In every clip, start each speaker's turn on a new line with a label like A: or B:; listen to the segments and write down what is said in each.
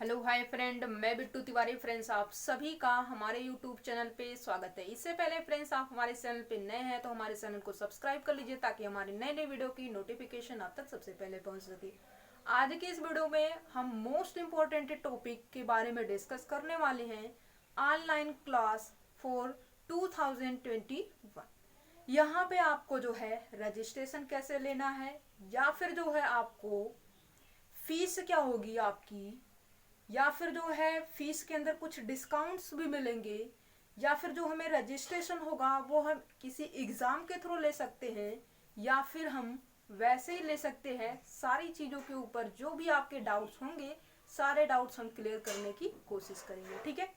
A: Hello hi friend, मैं Bittu Tiwari. Friends, आप सभी का हमारे यूट्यूब चैनल पे स्वागत है। इससे पहले फ्रेंड्स, आप हमारे चैनल पे नए हैं तो हमारे चैनल को सब्सक्राइब कर लीजिए ताकि हमारे नए नए वीडियो की नोटिफिकेशन आप तक सबसे पहले पहुंच सके। आज के इस वीडियो में हम मोस्ट इम्पोर्टेंट टॉपिक के बारे में डिस्कस करने वाले हैं, ऑनलाइन क्लास फॉर 2021। यहाँ पे आपको जो है रजिस्ट्रेशन कैसे लेना है, या फिर जो है आपको फीस क्या होगी आपकी, या फिर जो है फीस के अंदर कुछ डिस्काउंट्स भी मिलेंगे, या फिर जो हमें रजिस्ट्रेशन होगा वो हम किसी एग्ज़ाम के थ्रू ले सकते हैं या फिर हम वैसे ही ले सकते हैं। सारी चीज़ों के ऊपर जो भी आपके डाउट्स होंगे, सारे डाउट्स हम क्लियर करने की कोशिश करेंगे, ठीक है।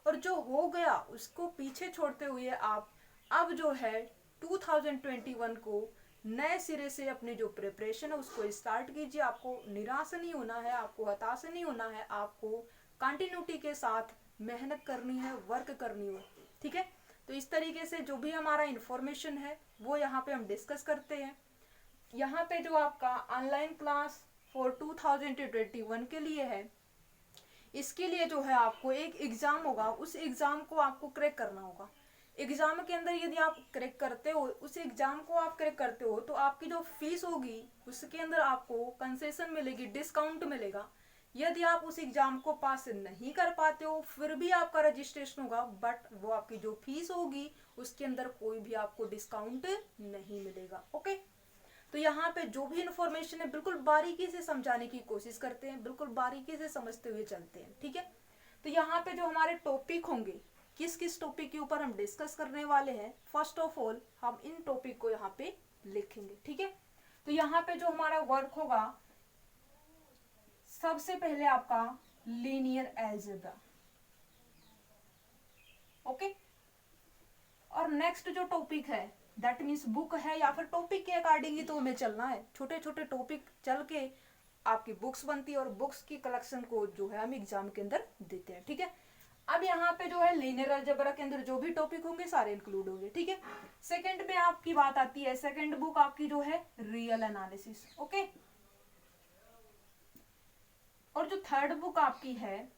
A: और जो हो गया उसको पीछे छोड़ते हुए आप अब जो है 2021 को नए सिरे से अपनी जो प्रिपरेशन है उसको स्टार्ट कीजिए। आपको निराश नहीं होना है, आपको हताश नहीं होना है, आपको कंटिन्यूटी के साथ मेहनत करनी है, वर्क करनी है, ठीक है। तो इस तरीके से जो भी हमारा इंफॉर्मेशन है वो यहाँ पे हम डिस्कस करते हैं। यहाँ पे जो आपका ऑनलाइन क्लास फॉर 2021 के लिए है, इसके लिए जो है आपको एक एग्जाम होगा, उस एग्जाम को आपको क्रैक करना होगा। एग्जाम के अंदर यदि आप क्रैक करते हो, उस एग्जाम को आप क्रैक करते हो, तो आपकी जो फीस होगी उसके अंदर आपको कंसेशन मिलेगी, डिस्काउंट मिलेगा। यदि आप उस एग्जाम को पास नहीं कर पाते हो फिर भी आपका रजिस्ट्रेशन होगा, बट वो आपकी जो फीस होगी उसके अंदर कोई भी आपको डिस्काउंट नहीं मिलेगा। ओके, तो यहाँ पे जो भी इंफॉर्मेशन है बिल्कुल बारीकी से समझाने की कोशिश करते हैं, बिल्कुल बारीकी से समझते हुए चलते हैं, ठीक है। तो यहाँ पे जो हमारे टॉपिक होंगे, किस किस टॉपिक के ऊपर हम डिस्कस करने वाले हैं, फर्स्ट ऑफ ऑल हम इन टॉपिक को यहाँ पे लिखेंगे, ठीक है। तो यहाँ पे जो हमारा वर्क होगा, सबसे पहले आपका लीनियर अलजेब्रा, ओके। और नेक्स्ट जो टॉपिक है दैट मीन्स बुक है, या फिर टॉपिक के अकॉर्डिंग ही तो हमें चलना है। छोटे छोटे टॉपिक चल के आपकी बुक्स बनती है और बुक्स की कलेक्शन को जो है हम एग्जाम के अंदर देते हैं, ठीक है। अब यहाँ पे जो है लीनियर अलजेब्रा के अंदर जो भी टॉपिक होंगे सारे इंक्लूड होंगे, ठीक है। सेकंड में आपकी बात आती है, सेकंड बुक आपकी जो है रियल एनालिसिस, ओके। और जो थर्ड बुक आपकी है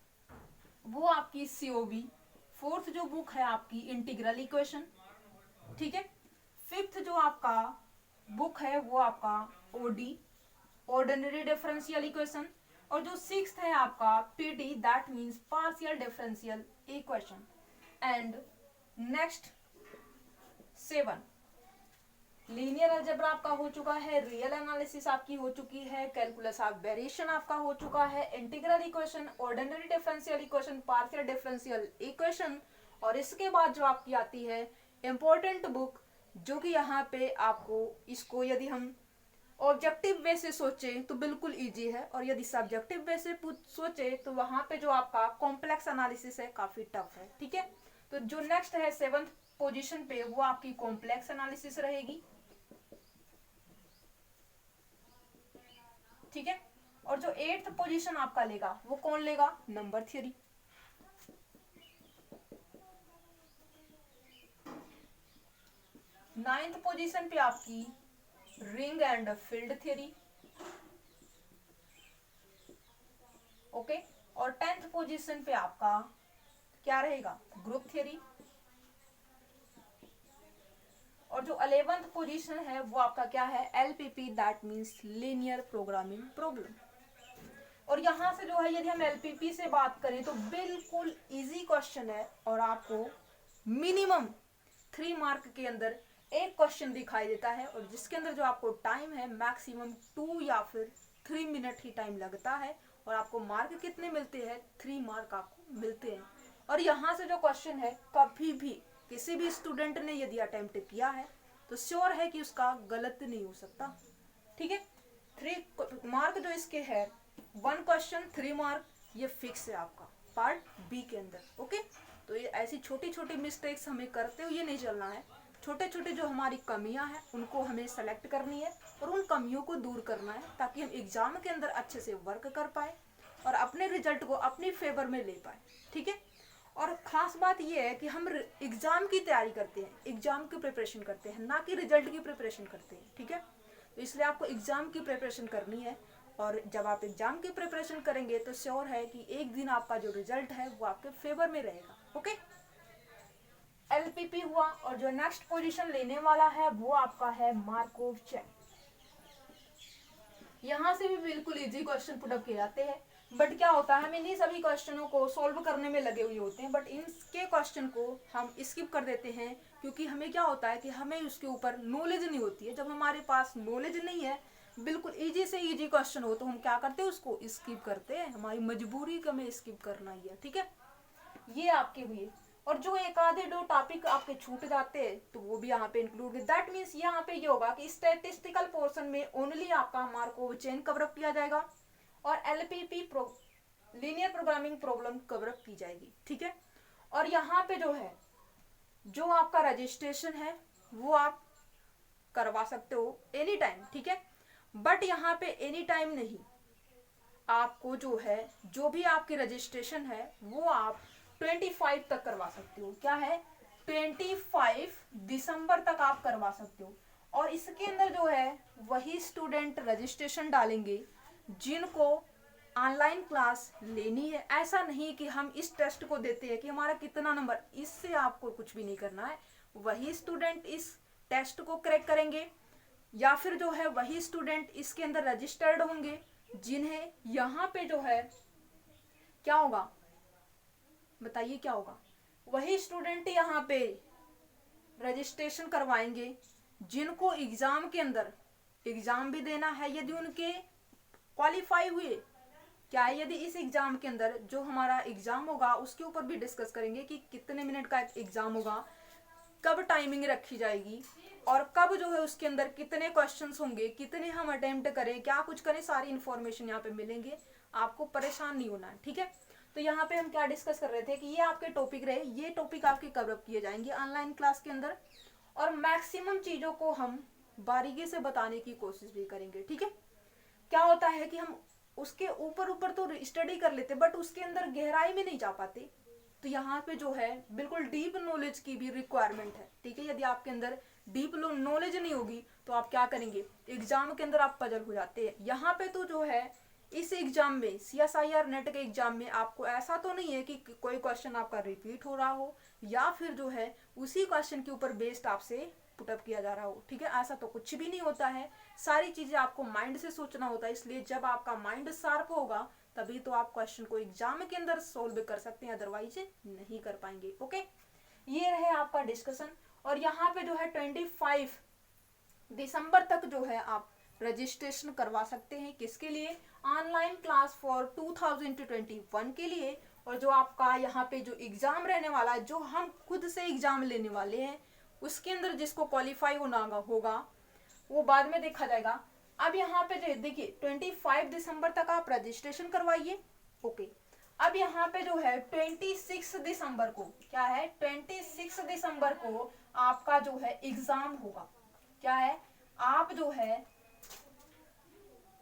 A: वो आपकी सीओबी। फोर्थ जो बुक है आपकी इंटीग्रल इक्वेशन, ठीक है। फिफ्थ जो आपका बुक है वो आपका ओडी, ऑर्डिनरी डिफरेंशियल इक्वेशन। और जो सिक्स्थ है आपका PD, that means partial differential equation. And next 7 linear algebra आपका हो चुका है, रियल एनालिसिस आपकी हो चुकी है, कैलकुलस ऑफ वेरिएशन आपका हो चुका है, integral equation, ordinary differential equation, partial differential equation. और इसके बाद जो आपकी आती है इंपॉर्टेंट बुक, जो कि यहाँ पे आपको इसको यदि हम ऑब्जेक्टिव वे से सोचे तो बिल्कुल इजी है, और यदि सब्जेक्टिव वे से सोचे तो वहां पे जो आपका कॉम्प्लेक्स एनालिसिस है काफी टफ है, ठीक है। तो जो नेक्स्ट है 7th पोजीशन पे वो आपकी कॉम्प्लेक्स एनालिसिस रहेगी, ठीक है। और जो 8th पोजीशन आपका लेगा वो कौन लेगा, नंबर थ्योरी। 9th पोजीशन पे आपकी ring and field theory, okay. और 10th पोजीशन पे आपका क्या रहेगा, ग्रुप थ्योरी। और जो 11th पोजीशन है वो आपका क्या है, LPP, that means linear programming problem. और यहाँ से जो है यदि हम एलपीपी से बात करें तो बिल्कुल इजी क्वेश्चन है, और आपको मिनिमम 3 मार्क के अंदर एक क्वेश्चन दिखाई देता है, और जिसके अंदर जो आपको टाइम है मैक्सिमम 2 या फिर 3 मिनट ही टाइम लगता है। और आपको मार्क कितने मिलते हैं, 3 मार्क आपको मिलते हैं। और यहाँ से जो क्वेश्चन है कभी भी किसी भी स्टूडेंट ने यदि अटेम्प्ट किया है तो श्योर है कि उसका गलत नहीं हो सकता, ठीक है। 3 मार्क जो इसके है, 1 क्वेश्चन 3 मार्क, ये फिक्स है आपका पार्ट बी के अंदर, ओके। तो ये ऐसी छोटी छोटी मिस्टेक्स हमें करते हुए नहीं चलना है। छोटे छोटे जो हमारी कमियां हैं उनको हमें सेलेक्ट करनी है और उन कमियों को दूर करना है, ताकि हम एग्जाम के अंदर अच्छे से वर्क कर पाए और अपने रिजल्ट को अपनी फेवर में ले पाए, ठीक है। और खास बात यह है कि हम एग्जाम की तैयारी करते हैं, एग्जाम की प्रिपरेशन करते हैं, ना कि रिजल्ट की प्रिपरेशन करते हैं, ठीक है। तो इसलिए आपको एग्जाम की प्रिपरेशन करनी है। और जब आप एग्जाम की प्रिपरेशन करेंगे तो श्योर है कि एक दिन आपका जो रिजल्ट है वो आपके फेवर में रहेगा। ओके, एलपीपी हुआ, और जो नेक्स्ट पोजीशन लेने वाला है वो आपका है मार्कोव चेन। यहाँ से भी बिल्कुल इजी क्वेश्चन पुटअप किए जाते हैं, बट क्या होता है हम इन्हीं सभी क्वेश्चनों को सॉल्व करने में लगे हुए होते हैं, बट इनके क्वेश्चन को हम स्किप कर देते हैं क्योंकि हमें क्या होता है कि हमें उसके ऊपर नॉलेज नहीं होती है। जब हमारे पास नॉलेज नहीं है, बिल्कुल इजी से इजी क्वेश्चन हो तो हम क्या करते हैं, उसको स्किप करते हैं। हमारी मजबूरी का हमें स्किप करना ही है। ठीक है, ये आपके हुए, और जो एक आधे दो टॉपिक आपके छूट जाते हैं तो वो भी यहाँ पे इंक्लूड है। दैट मीन्स यहाँ पे ये होगा कि स्टैटिस्टिकल पोर्शन में ओनली आपका मार्कोव चेन कवर अप किया जाएगा और LPP linear programming problem cover up की जाएगी। ठीक है, और यहाँ पे जो है जो आपका रजिस्ट्रेशन है वो आप करवा सकते हो एनी टाइम। ठीक है, बट यहाँ पे एनी टाइम नहीं, आपको जो है जो भी आपकी रजिस्ट्रेशन है वो आप 25 तक करवा सकते हो। क्या है, 25 दिसंबर तक आप करवा सकते हो। और इसके अंदर जो है वही स्टूडेंट रजिस्ट्रेशन डालेंगे जिनको ऑनलाइन क्लास लेनी है। ऐसा नहीं कि हम इस टेस्ट को देते हैं कि हमारा कितना नंबर, इससे आपको कुछ भी नहीं करना है। वही स्टूडेंट इस टेस्ट को क्रैक करेंगे या फिर जो है वही स्टूडेंट इसके अंदर रजिस्टर्ड होंगे जिन्हें यहाँ पे जो है क्या होगा, बताइए क्या होगा, वही स्टूडेंट यहाँ पे रजिस्ट्रेशन करवाएंगे जिनको एग्जाम के अंदर एग्जाम भी देना है यदि उनके क्वालिफाई हुए। क्या है, यदि इस एग्जाम के अंदर जो हमारा एग्जाम होगा उसके ऊपर भी डिस्कस करेंगे कि कितने मिनट का एग्जाम होगा, कब टाइमिंग रखी जाएगी और कब जो है उसके अंदर कितने क्वेश्चंस होंगे, कितने हम अटेम्प्ट करें, क्या कुछ करें, सारी इंफॉर्मेशन यहाँ पे मिलेंगे। आपको परेशान नहीं होना है। ठीक है, तो यहाँ पे हम क्या डिस्कस कर रहे थे कि ये आपके टॉपिक रहे, ये टॉपिक आपके कवर अप किए जाएंगे ऑनलाइन क्लास के अंदर और मैक्सिमम चीजों को हम बारीकी से बताने की कोशिश भी करेंगे। ठीक है, क्या होता है कि हम उसके ऊपर ऊपर तो स्टडी कर लेते बट उसके अंदर गहराई में नहीं जा पाते, तो यहाँ पे जो है बिल्कुल डीप नॉलेज की भी रिक्वायरमेंट है। ठीक है, यदि आपके अंदर डीप नॉलेज नहीं होगी तो आप क्या करेंगे, एग्जाम के अंदर आप पजल हो जाते हैं। यहाँ पे तो जो है इस एग्जाम में CSIR नेट के एग्जाम में आपको ऐसा तो नहीं है कि कोई क्वेश्चन आपका रिपीट हो रहा हो या फिर जो है उसी क्वेश्चन के ऊपर बेस्ड आपसे पुटअप किया जा रहा हो। ठीक है, ऐसा तो कुछ भी नहीं होता है। सारी चीजें आपको माइंड से सोचना होता है, इसलिए जब आपका माइंड शार्प होगा तभी तो आप क्वेश्चन को एग्जाम के अंदर सोल्व कर सकते हैं, अदरवाइज नहीं कर पाएंगे। ओके, ये रहे आपका डिस्कशन। और यहाँ पे जो है 25 दिसंबर तक जो है आप रजिस्ट्रेशन करवा सकते हैं, किसके लिए, ऑनलाइन क्लास फॉर 2021 के लिए। और जो आपका यहाँ पे जो एग्जाम रहने वाला है, जो हम खुद से एग्जाम लेने वाले हैं, उसके अंदर जिसको क्वालिफाई होना होगा वो बाद में देखा जाएगा। अब यहाँ पे जो देखिए 25 दिसंबर तक आप रजिस्ट्रेशन करवाइए। ओके, अब यहाँ पे जो है 26 दिसंबर को, क्या है, 26 दिसंबर को आपका जो है एग्जाम होगा। क्या है, आप जो है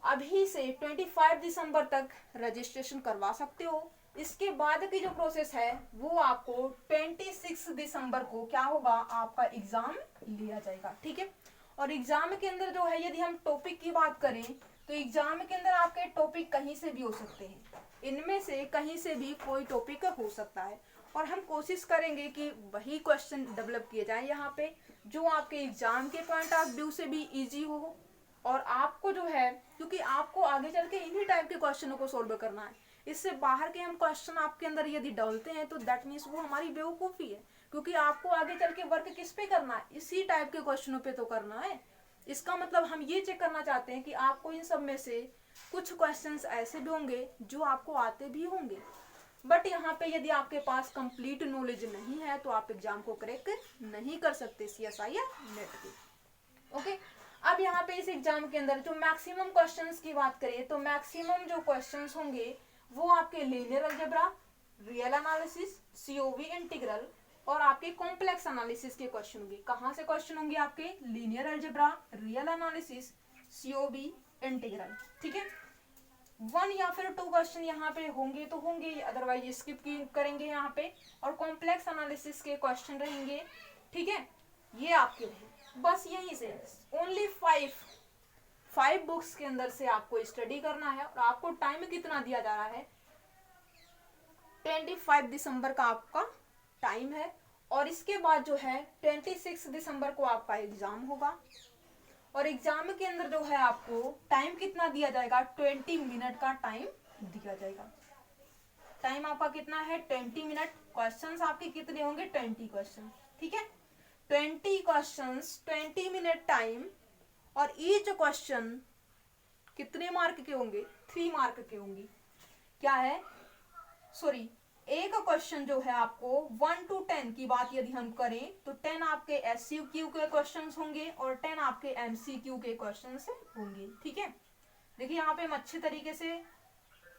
A: अभी से 25 दिसंबर तक रजिस्ट्रेशन करवा सकते हो। इसके बाद की जो प्रोसेस है वो आपको 26 दिसंबर को क्या होगा, आपका एग्जाम लिया जाएगा। ठीक है, और एग्जाम के अंदर जो है यदि हम टॉपिक की बात करें तो एग्जाम के अंदर आपके टॉपिक कहीं से भी हो सकते हैं, इनमें से कहीं से भी कोई टॉपिक हो सकता है और हम कोशिश करेंगे कि वही क्वेश्चन डेवलप किए जाए यहाँ पे जो आपके एग्जाम के पॉइंट ऑफ व्यू से भी इजी हो और आपको जो है, क्योंकि आपको आगे चल के इन्हीं टाइप के क्वेश्चनों को सोल्व करना है। इससे बाहर के हम क्वेश्चन आपके अंदर यदि डालते हैं तो दैट मीन्स वो हमारी बेवकूफ़ी है, क्योंकि आपको आगे चल के वर्क किस पे करना है, इसी टाइप के क्वेश्चनों पे तो करना है। इसका मतलब हम ये चेक करना चाहते हैं कि आपको इन सब में से कुछ क्वेश्चंस ऐसे भी होंगे जो आपको आते भी होंगे, बट यहाँ पे यदि आपके पास कंप्लीट नॉलेज नहीं है तो आप एग्जाम को क्रैक नहीं कर सकते CSIR नेट के। ओके, अब यहाँ पे इस एग्जाम के अंदर जो मैक्सिमम क्वेश्चंस की बात करें तो मैक्सिमम जो क्वेश्चंस होंगे वो आपके linear algebra, real analysis, COV integral और आपके कॉम्प्लेक्स एनालिसिस के क्वेश्चन होंगे। कहाँ से क्वेश्चन होंगे, आपके linear algebra, real analysis, COV integral. ठीक है, 1 या फिर 2 क्वेश्चन यहाँ पे होंगे तो होंगे, अदरवाइज स्किप करेंगे यहाँ पे, और कॉम्प्लेक्स एनालिसिस के क्वेश्चन रहेंगे। ठीक है, ये आपके रहे, बस यहीं से ओनली 5 बुक्स के अंदर से आपको स्टडी करना है और आपको टाइम कितना दिया जा रहा है, 25 दिसंबर का आपका टाइम है। और इसके बाद जो है 26 दिसंबर को आपका एग्जाम होगा और एग्जाम के अंदर जो है आपको टाइम कितना दिया जाएगा, 20 मिनट का टाइम दिया जाएगा। टाइम आपका कितना है, 20 मिनट। क्वेश्चंस आपके कितने होंगे, 20 क्वेश्चन, ठीक है। 20 क्वेश्चंस, 20 मिनट टाइम और ईच क्वेश्चन कितने मार्क के होंगे, 3 मार्क के होंगे। क्या है, सॉरी, एक क्वेश्चन जो है आपको 1 to 10 की बात यदि हम करें तो 10 आपके SCQ के क्वेश्चंस होंगे और 10 आपके MCQ के क्वेश्चंस होंगे, ठीक है। देखिए यहाँ पे हम अच्छे तरीके से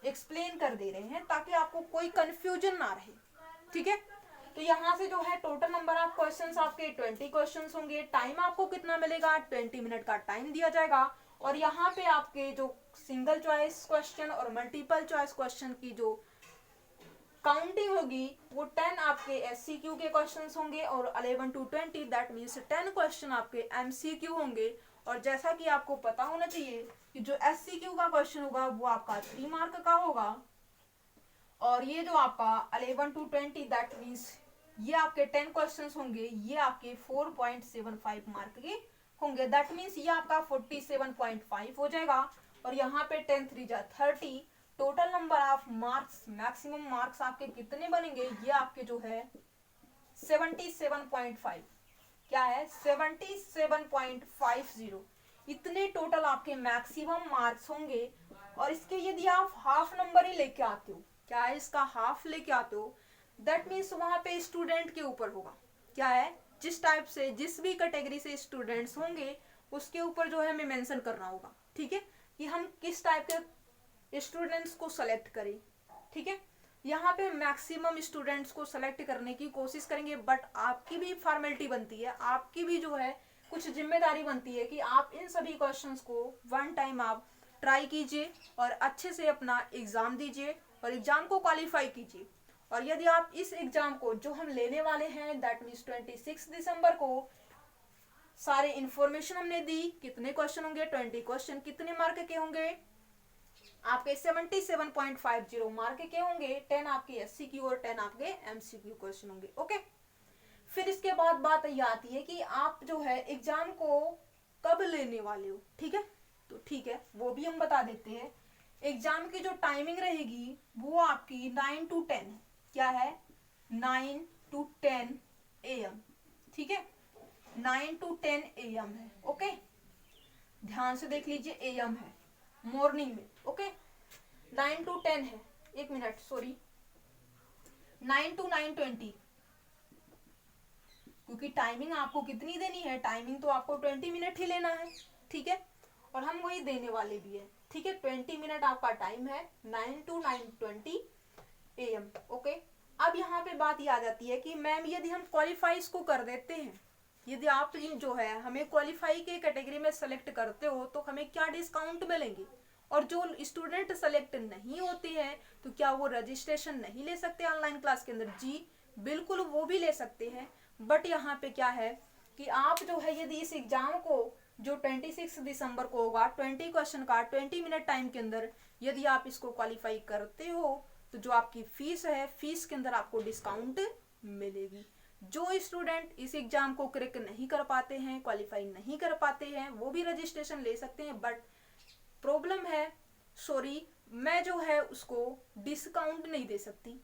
A: एक्सप्लेन कर दे रहे हैं ताकि आपको कोई कंफ्यूजन ना रहे, ठीक है। तो यहाँ से जो है टोटल नंबर ऑफ क्वेश्चंस आपके 20 क्वेश्चंस होंगे। टाइम आपको कितना मिलेगा, 20 मिनट का टाइम दिया जाएगा और यहाँ पे आपके जो सिंगल चॉइस क्वेश्चन और मल्टीपल चॉइस क्वेश्चन की जो काउंटिंग होगी वो 10 आपके SCQ के क्वेश्चंस होंगे और 11 to 20 दैट मीन्स 10 क्वेश्चन आपके MCQ होंगे। और जैसा कि आपको पता होना चाहिए कि जो SCQ का क्वेश्चन होगा वो आपका 3 मार्क का होगा और ये जो आपका 11 to 20 दैट मीन्स ये आपके 10 क्वेश्चंस होंगे, ये आपके 4.75 मार्क के होंगे। दैट मीन्स ये आपका 47.5 हो जाएगा और यहाँ पे 10 3 जा 30। Total number of marks, maximum marks आपके कितने बनेंगे, ये आपके जो है 77.5, क्या है 77.50, इतने टोटल आपके मैक्सिमम मार्क्स होंगे। और इसके यदि आप हाफ नंबर ही लेके आते हो, क्या है इसका हाफ लेके आते हो, दैट मीन्स वहां पे स्टूडेंट के ऊपर होगा। क्या है, जिस टाइप से जिस भी कैटेगरी से स्टूडेंट्स होंगे उसके ऊपर जो है हमें मेंशन करना होगा, ठीक है, कि हम किस टाइप के स्टूडेंट्स को सेलेक्ट करें, ठीक है। यहाँ पे मैक्सिमम स्टूडेंट्स को सेलेक्ट करने की कोशिश करेंगे बट आपकी भी फॉर्मेलिटी बनती है, आपकी भी जो है कुछ जिम्मेदारी बनती है कि आप इन सभी क्वेश्चंस को वन टाइम आप ट्राई कीजिए और अच्छे से अपना एग्जाम दीजिए और एग्जाम को क्वालिफाई कीजिए। और यदि आप इस एग्जाम को जो हम लेने वाले हैं दैट मीन्स 26 दिसंबर को, सारे इंफॉर्मेशन हमने दी, कितने क्वेश्चन होंगे, 20 क्वेश्चन, कितने मार्क के होंगे आपके 77.50 मार्क के होंगे, 10 आपके SCQ और 10 आपके MCQ क्वेश्चन होंगे, ओके। फिर इसके बाद बात ये आती है कि आप जो है एग्जाम को कब लेने वाले हो, ठीक है। तो ठीक है, वो भी हम बता देते हैं। एग्जाम की जो टाइमिंग रहेगी वो आपकी 9 to 10, क्या है 9 to 10 AM, ठीक है, 9 to 10 AM है, ओके। ध्यान से देख लीजिए, AM है मॉर्निंग में, ओके। 9 to 10 है, एक मिनट सॉरी 9 to 9:20, क्योंकि टाइमिंग आपको कितनी देनी है, टाइमिंग तो आपको 20 मिनट ही लेना है, ठीक है, और हम वही देने वाले भी है, ठीक है। 20 मिनट आपका टाइम है, 9 to 9:20 AM, ओके। अब यहाँ पे बात ये आ जाती है कि मैम यदि हम क्वालिफाई इसको कर देते हैं, यदि आप जो है हमें क्वालिफाई के कैटेगरी में सेलेक्ट करते हो तो हमें क्या डिस्काउंट मिलेंगे, और जो स्टूडेंट सेलेक्ट नहीं होते हैं तो क्या वो रजिस्ट्रेशन नहीं ले सकते ऑनलाइन क्लास के अंदर, जी बिल्कुल वो भी ले सकते हैं। बट यहाँ पे क्या है कि आप जो है यदि इस एग्जाम को जो 26 दिसंबर को होगा 20 क्वेश्चन का 20 मिनट टाइम के अंदर यदि आप इसको क्वालिफाई करते हो तो जो आपकी फीस है, फीस के अंदर आपको डिस्काउंट मिलेगी। जो स्टूडेंट इस एग्जाम को क्रैक नहीं कर पाते हैं, क्वालिफाई नहीं कर पाते हैं, वो भी रजिस्ट्रेशन ले सकते हैं, बट प्रॉब्लम है, सॉरी मैं जो है उसको डिस्काउंट नहीं दे सकती,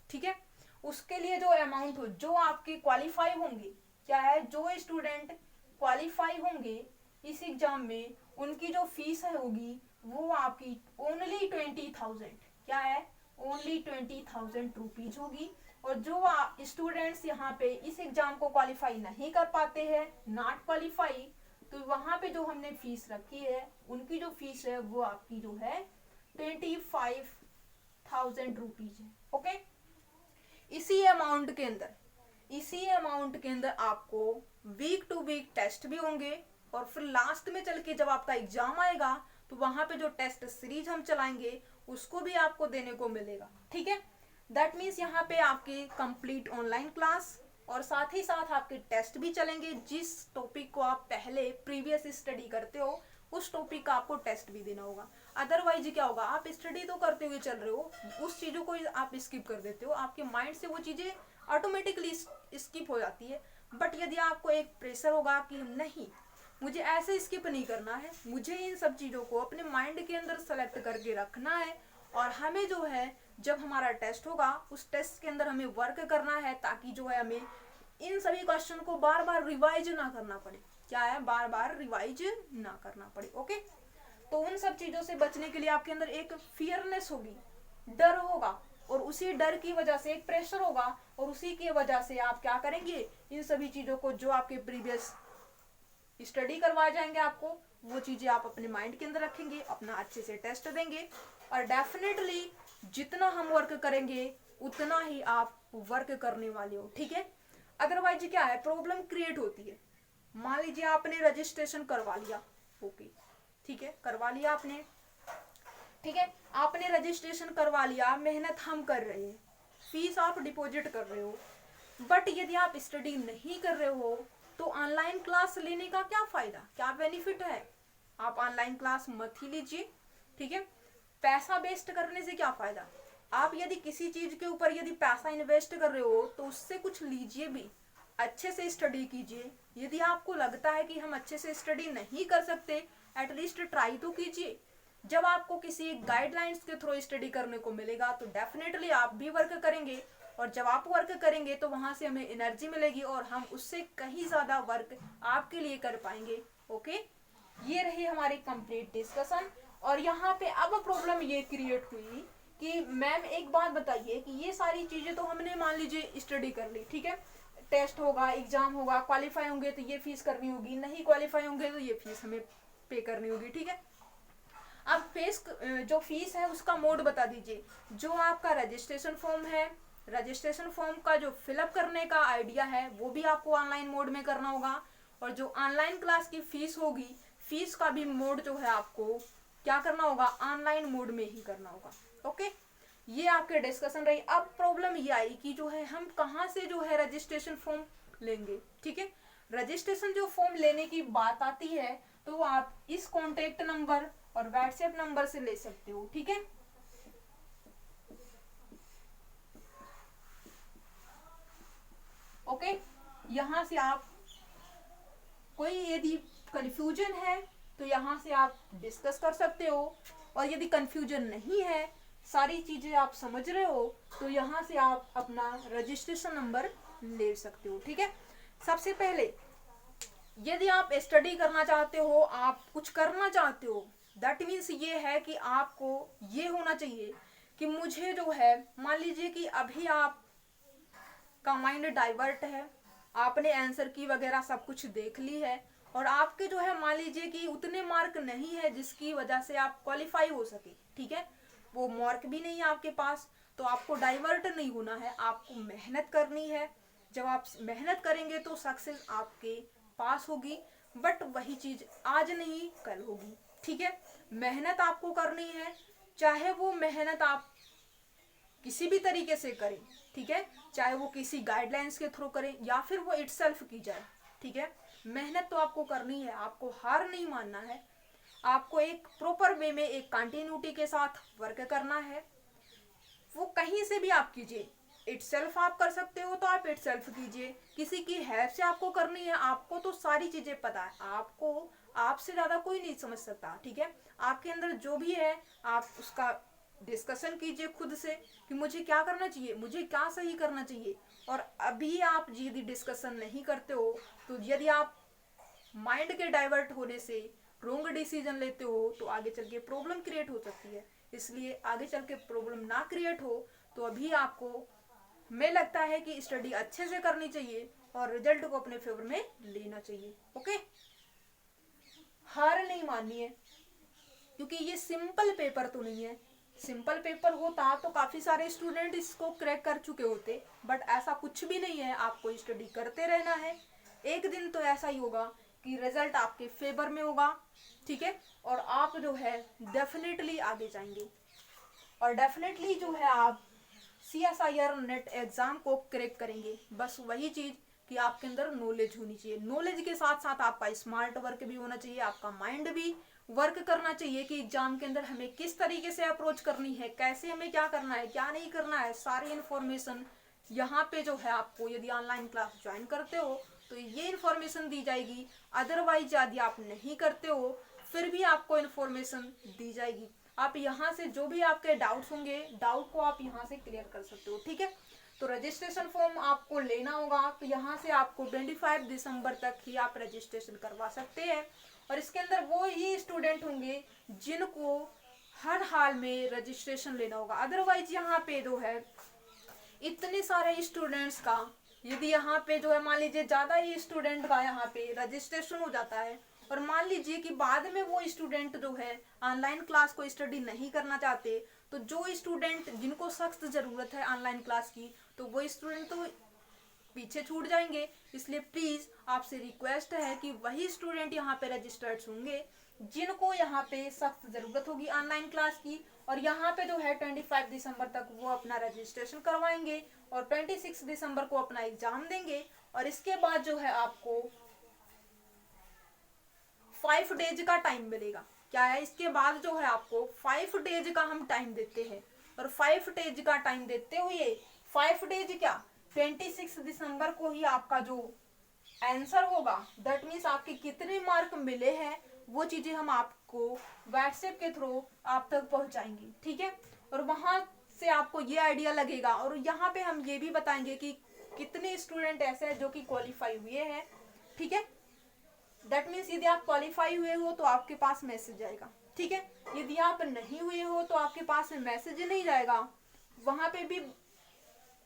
A: ठीक है। उसके लिए जो अमाउंट हो, जो आपके क्वालिफाई होंगे, क्या है जो स्टूडेंट क्वालिफाई होंगे इस एग्जाम में उनकी जो फीस होगी वो आपकी ओनली 20,000, क्या है ओनली 20,000 रुपीज होगी। और जो स्टूडेंट्स यहाँ पे इस एग्जाम को क्वालिफाई नहीं कर पाते हैं, नॉट क्वालिफाई, तो वहां पे जो हमने फीस रखी है उनकी जो फीस है वो आपकी जो है 25,000 रुपीज है, ओके। इसी अमाउंट के अंदर आपको वीक टू वीक टेस्ट भी होंगे और फिर लास्ट में चल के जब आपका एग्जाम आएगा तो वहां पे जो टेस्ट सीरीज हम चलाएंगे उसको भी आपको देने को मिलेगा, ठीक है। दैट मीन्स यहाँ पे आपकी कंप्लीट ऑनलाइन क्लास और साथ ही साथ आपके टेस्ट भी चलेंगे। जिस टॉपिक को आप पहले प्रीवियस स्टडी करते हो उस टॉपिक का आपको टेस्ट भी देना होगा। अदरवाइज क्या होगा, आप स्टडी तो करते हुए चल रहे हो, उस चीज़ों को आप स्किप कर देते हो, आपके माइंड से वो चीज़ें ऑटोमेटिकली स्किप हो जाती है। बट यदि आपको एक प्रेशर होगा कि नहीं, मुझे ऐसे स्किप नहीं करना है, मुझे इन सब चीज़ों को अपने माइंड के अंदर सेलेक्ट करके रखना है, और हमें जो है जब हमारा टेस्ट होगा उस टेस्ट के अंदर हमें वर्क करना है, ताकि जो है हमें इन सभी क्वेश्चन को बार बार रिवाइज ना करना पड़े। क्या है, बार बार रिवाइज ना करना पड़े। ओके, तो उन सब चीज़ों से बचने के लिए आपके अंदर एक फियरनेस होगी, डर होगा, और उसी डर की वजह से एक प्रेशर होगा, और उसी की वजह से आप क्या करेंगे, इन सभी चीज़ों को जो आपके प्रीवियस स्टडी करवाए जाएंगे आपको, वो चीज़ें आप अपने माइंड के अंदर रखेंगे, अपना अच्छे से टेस्ट देंगे, और डेफिनेटली जितना हम वर्क करेंगे उतना ही आप वर्क करने वाले हो। ठीक है, अदरवाइज क्या है, प्रॉब्लम क्रिएट होती है। मान लीजिए आपने रजिस्ट्रेशन करवा लिया, ओके ठीक है, करवा लिया आपने, ठीक है, आपने रजिस्ट्रेशन करवा लिया, मेहनत हम कर रहे हैं, फीस आप डिपॉजिट कर रहे हो, बट यदि आप स्टडी नहीं कर रहे हो तो ऑनलाइन क्लास लेने का क्या फायदा, क्या बेनिफिट है। आप ऑनलाइन क्लास मत ही लीजिए। ठीक है, पैसा वेस्ट करने से क्या फायदा। आप यदि किसी चीज के ऊपर यदि पैसा इन्वेस्ट कर रहे हो तो उससे कुछ लीजिए भी, अच्छे से स्टडी कीजिए। यदि आपको लगता है कि हम अच्छे से स्टडी नहीं कर सकते, एटलीस्ट ट्राई तो कीजिए। जब आपको किसी गाइडलाइंस के थ्रू स्टडी करने को मिलेगा तो डेफिनेटली आप भी वर्क करेंगे, और जब आप वर्क करेंगे तो वहां से हमें एनर्जी मिलेगी और हम उससे कहीं ज्यादा वर्क आपके लिए कर पाएंगे। ओके, ये रही हमारी कंप्लीट डिस्कशन। और यहाँ पे अब प्रॉब्लम ये क्रिएट हुई कि मैम एक बात बताइए कि ये सारी चीजें तो हमने मान लीजिए स्टडी कर ली, ठीक है, टेस्ट होगा, एग्जाम होगा, क्वालिफाई होंगे तो ये फीस करनी होगी, नहीं क्वालिफाई होंगे तो ये फीस हमें पे करनी होगी। ठीक है, अब फीस जो फीस है उसका मोड बता दीजिए। जो आपका रजिस्ट्रेशन फॉर्म है, रजिस्ट्रेशन फॉर्म का जो फिलअप करने का आइडिया है वो भी आपको ऑनलाइन मोड में करना होगा, और जो ऑनलाइन क्लास की फीस होगी, फीस का भी मोड जो है आपको क्या करना होगा, ऑनलाइन मोड में ही करना होगा। ओके, ये आपके डिस्कशन रही। अब प्रॉब्लम ये आई कि जो है हम कहाँ से जो है रजिस्ट्रेशन फॉर्म लेंगे। ठीक है, रजिस्ट्रेशन जो फॉर्म लेने की बात आती है तो आप इस कॉन्टेक्ट नंबर और व्हाट्सएप नंबर से ले सकते हो। ठीक है, ओके, यहाँ से आप कोई यदि कंफ्यूजन है तो यहाँ से आप डिस्कस कर सकते हो, और यदि कंफ्यूजन नहीं है, सारी चीजें आप समझ रहे हो, तो यहाँ से आप अपना रजिस्ट्रेशन नंबर ले सकते हो। ठीक है, सबसे पहले यदि आप स्टडी करना चाहते हो, आप कुछ करना चाहते हो, दैट मीन्स ये है कि आपको ये होना चाहिए कि मुझे जो है, मान लीजिए कि अभी आप का माइंड डाइवर्ट है, आपने आंसर की वगैरह सब कुछ देख ली है, और आपके जो है मान लीजिए कि उतने मार्क नहीं है जिसकी वजह से आप क्वालिफाई हो सके। ठीक है, वो मार्क भी नहीं है आपके पास, तो आपको डाइवर्ट नहीं होना है, आपको मेहनत करनी है। जब आप मेहनत करेंगे तो सक्सेस आपके पास होगी, बट वही चीज आज नहीं कल होगी। ठीक है, मेहनत आपको करनी है, चाहे वो मेहनत आप किसी भी तरीके से करें। ठीक है, चाहे वो किसी गाइडलाइंस के थ्रू करें या फिर वो इटसेल्फ की जाए। ठीक है, मेहनत तो आपको करनी है, आपको हार नहीं मानना है, आपको एक प्रॉपर वे में एक कंटिन्यूटी के साथ वर्क करना है। वो कहीं से भी आप कीजिए, इटसेल्फ आप कर सकते हो तो आप इटसेल्फ कीजिए, किसी की हेल्प से आपको करनी है, आपको तो सारी चीजें पता है, आपको आपसे ज्यादा कोई नहीं समझ सकता। ठीक है, आपके अंदर जो भी है आप उसका डिस्कशन कीजिए खुद से कि मुझे क्या करना चाहिए, मुझे क्या सही करना चाहिए। और अभी आप यदि डिस्कशन नहीं करते हो तो यदि आप माइंड के डाइवर्ट होने से रोंग डिसीजन लेते हो तो आगे चल के प्रॉब्लम क्रिएट हो सकती है। इसलिए आगे चल के प्रॉब्लम ना क्रिएट हो तो अभी आपको हमें लगता है कि स्टडी अच्छे से करनी चाहिए और रिजल्ट को अपने फेवर में लेना चाहिए। ओके, हार नहीं माननी है, क्योंकि ये सिंपल पेपर तो नहीं है। सिंपल पेपर होता तो काफी सारे स्टूडेंट इसको क्रैक कर चुके होते, बट ऐसा कुछ भी नहीं है। आपको स्टडी करते रहना है, एक दिन तो ऐसा ही होगा कि रिजल्ट आपके फेवर में होगा। ठीक है, और आप जो है डेफिनेटली आगे जाएंगे, और डेफिनेटली जो है आप CSIR नेट एग्जाम को क्रैक करेंगे। बस वही चीज कि आपके अंदर नॉलेज होनी चाहिए, नॉलेज के साथ साथ आपका स्मार्ट वर्क भी होना चाहिए, आपका माइंड भी वर्क करना चाहिए कि एग्जाम के अंदर हमें किस तरीके से अप्रोच करनी है, कैसे हमें क्या करना है, क्या नहीं करना है, सारी इन्फॉर्मेशन यहाँ पे जो है आपको यदि ऑनलाइन क्लास ज्वाइन करते हो तो ये इन्फॉर्मेशन दी जाएगी। अदरवाइज यदि आप नहीं करते हो फिर भी आपको इन्फॉर्मेशन दी जाएगी। आप यहाँ से जो भी आपके डाउट्स होंगे, डाउट को आप यहाँ से क्लियर कर सकते हो। ठीक है, तो रजिस्ट्रेशन फॉर्म आपको लेना होगा, तो यहाँ से आपको 25 दिसंबर तक ही आप रजिस्ट्रेशन करवा सकते हैं। और इसके अंदर वो ही स्टूडेंट होंगे जिनको हर हाल में रजिस्ट्रेशन लेना होगा। अदरवाइज यहाँ पे जो है इतने सारे स्टूडेंट्स का, यदि यहाँ पे जो है मान लीजिए ज़्यादा ही स्टूडेंट का यहाँ पे रजिस्ट्रेशन हो जाता है और मान लीजिए कि बाद में वो स्टूडेंट जो है ऑनलाइन क्लास को स्टडी नहीं करना चाहते, तो जो स्टूडेंट जिनको सख्त ज़रूरत है ऑनलाइन क्लास की, तो वो स्टूडेंट तो पीछे छूट जाएंगे। इसलिए प्लीज़ आपसे रिक्वेस्ट है कि वही स्टूडेंट यहाँ पे रजिस्टर्ड होंगे जिनको यहाँ पे सख्त ज़रूरत होगी ऑनलाइन क्लास की, और यहाँ पे जो है 25 दिसंबर तक वो अपना रजिस्ट्रेशन करवाएंगे और 26 दिसंबर को अपना एग्जाम देंगे। और इसके बाद जो है आपको 5 डेज का टाइम मिलेगा। क्या है, इसके बाद जो है आपको 5 डेज का हम टाइम देते हैं, और 5 डेज का टाइम देते हुए 5 डेज क्या 26 दिसंबर को ही आपका जो आंसर होगा, दैट मीन्स आपके कितने मार्क मिले हैं वो चीजें हम आपको व्हाट्सएप के थ्रू आप तक पहुंचाएंगे। ठीक है, और वहां से आपको ये आइडिया लगेगा, और यहाँ पे हम ये भी बताएंगे कि कितने स्टूडेंट ऐसे हैं जो कि क्वालिफाई हुए हैं। ठीक है, दैट मीन्स यदि आप क्वालिफाई हुए हो तो आपके पास मैसेज आएगा। ठीक है, यदि आप नहीं हुए हो तो आपके पास में मैसेज नहीं जाएगा, वहां पे भी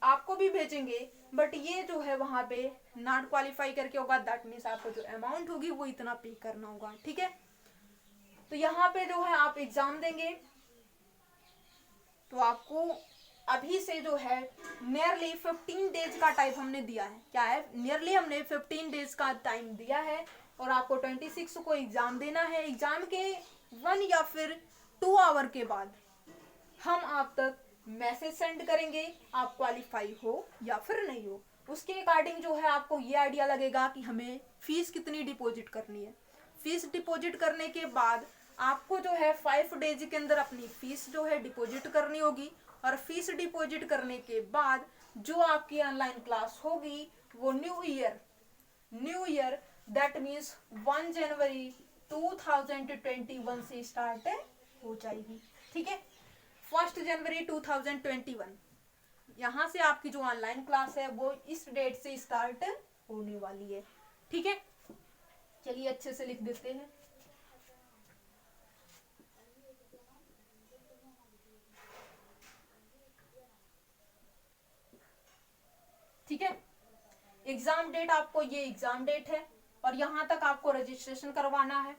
A: आपको भी भेजेंगे, बट ये जो है वहां पे नॉट क्वालिफाई करके होगा, दैट मीन्स आपको जो अमाउंट होगी वो इतना पे करना होगा। ठीक है, तो यहाँ पे जो है आप एग्जाम देंगे तो आपको अभी से जो है नियरली 15 डेज का टाइम हमने दिया है। क्या है, नियरली हमने 15 डेज का टाइम दिया है, और आपको 26 को एग्जाम देना है। एग्जाम के 1 या फिर 2 आवर के बाद हम आप तक मैसेज सेंड करेंगे, आप क्वालिफाई हो या फिर नहीं हो। उसके अकॉर्डिंग जो है आपको ये आइडिया लगेगा कि हमें फीस कितनी डिपॉजिट करनी है। फीस डिपॉजिट करने के बाद आपको जो है 5 डेज के अंदर अपनी फीस जो है डिपॉजिट करनी होगी, और फीस डिपॉजिट करने के बाद जो आपकी ऑनलाइन क्लास होगी वो न्यू ईयर दैट मीन्स 1 जनवरी 2021 से स्टार्ट हो जाएगी। ठीक है, 1 जनवरी 2021 यहाँ से आपकी जो ऑनलाइन क्लास है वो इस डेट से स्टार्ट होने वाली है। ठीक है, चलिए अच्छे से लिख देते हैं। ठीक है, एग्जाम डेट आपको ये एग्जाम डेट है, और यहाँ तक आपको रजिस्ट्रेशन करवाना है।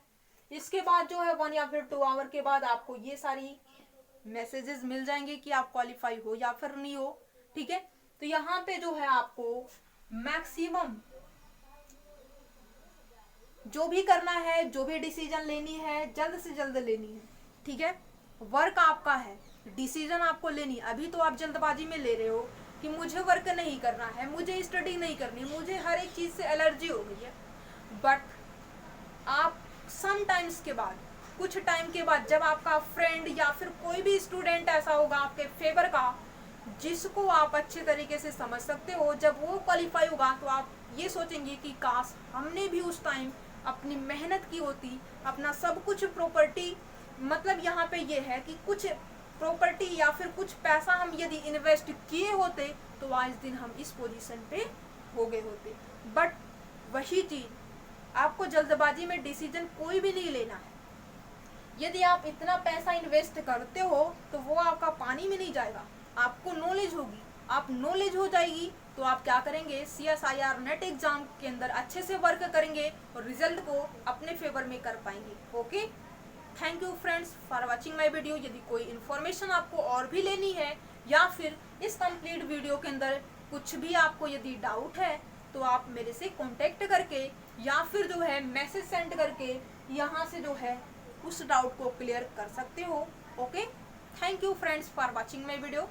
A: इसके बाद जो है 1 या फिर 2 आवर के बाद आपको ये सारी मैसेजेस मिल जाएंगे कि आप क्वालिफाई हो या फिर नहीं हो। ठीक है, तो यहाँ पे जो है आपको मैक्सिमम जो भी करना है, जो भी डिसीजन लेनी है, जल्द से जल्द लेनी है। ठीक है, वर्क आपका है, डिसीजन आपको लेनी। अभी तो आप जल्दबाजी में ले रहे हो कि मुझे वर्क नहीं करना है, मुझे स्टडी नहीं करनी, मुझे हर एक चीज से एलर्जी हो गई है, बट आप सम टाइम्स के बाद, कुछ टाइम के बाद, जब आपका फ्रेंड या फिर कोई भी स्टूडेंट ऐसा होगा आपके फेवर का जिसको आप अच्छे तरीके से समझ सकते हो, जब वो क्वालिफाई होगा तो आप ये सोचेंगे कि काश हमने भी उस टाइम अपनी मेहनत की होती, अपना सब कुछ प्रॉपर्टी, मतलब यहाँ पे ये है कि कुछ प्रॉपर्टी या फिर कुछ पैसा हम यदि इन्वेस्ट किए होते तो आज दिन हम इस पोजीशन पे हो गए होते। बट वही चीज आपको जल्दबाजी में डिसीजन कोई भी नहीं लेना है। यदि आप इतना पैसा इन्वेस्ट करते हो तो वो आपका पानी में नहीं जाएगा, आपको नॉलेज होगी, आप नॉलेज हो जाएगी तो आप क्या करेंगे, CSIR नेट एग्जाम के अंदर अच्छे से वर्क करेंगे और रिजल्ट को अपने फेवर में कर पाएंगे। Okay, thank you friends for watching my video. यदि कोई इन्फॉर्मेशन आपको और भी लेनी है या फिर इस कंप्लीट वीडियो के अंदर कुछ भी आपको यदि डाउट है तो आप मेरे से कांटेक्ट करके या फिर जो है मैसेज सेंड करके यहाँ से जो है उस डाउट को क्लियर कर सकते हो। Okay, thank you friends for watching my video.